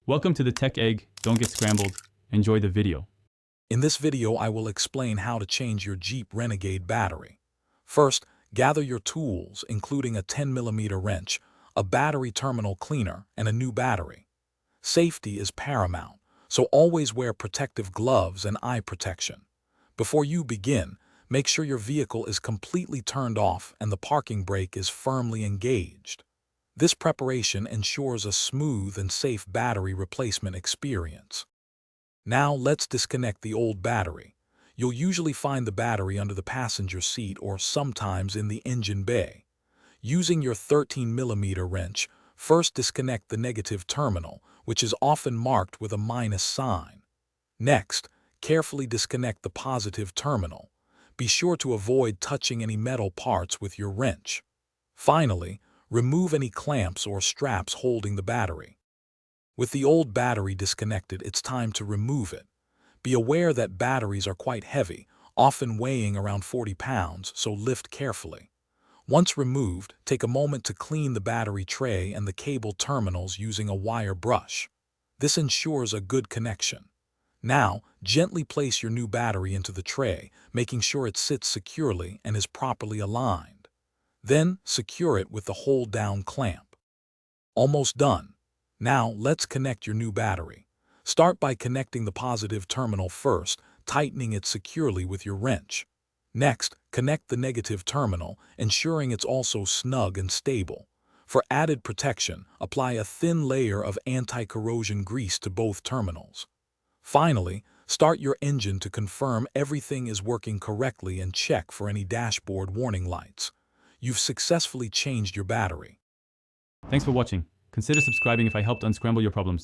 Welcome to the Tech Egg. Don't get scrambled. Enjoy the video. In this video, I will explain how to change your Jeep Renegade battery. First, gather your tools, including a 10mm wrench, a battery terminal cleaner, and a new battery. Safety is paramount, so always wear protective gloves and eye protection. Before you begin, make sure your vehicle is completely turned off and the parking brake is firmly engaged. This preparation ensures a smooth and safe battery replacement experience. Now let's disconnect the old battery. You'll usually find the battery under the passenger seat or sometimes in the engine bay. Using your 13mm wrench, first disconnect the negative terminal, which is often marked with a minus sign. Next, carefully disconnect the positive terminal. Be sure to avoid touching any metal parts with your wrench. Finally, remove any clamps or straps holding the battery. With the old battery disconnected, it's time to remove it. Be aware that batteries are quite heavy, often weighing around 40 pounds, so lift carefully. Once removed, take a moment to clean the battery tray and the cable terminals using a wire brush. This ensures a good connection. Now, gently place your new battery into the tray, making sure it sits securely and is properly aligned. Then, secure it with the hold-down clamp. Almost done. Now, let's connect your new battery. Start by connecting the positive terminal first, tightening it securely with your wrench. Next, connect the negative terminal, ensuring it's also snug and stable. For added protection, apply a thin layer of anti-corrosion grease to both terminals. Finally, start your engine to confirm everything is working correctly and check for any dashboard warning lights. You've successfully changed your battery. Thanks for watching. Consider subscribing if I helped unscramble your problems.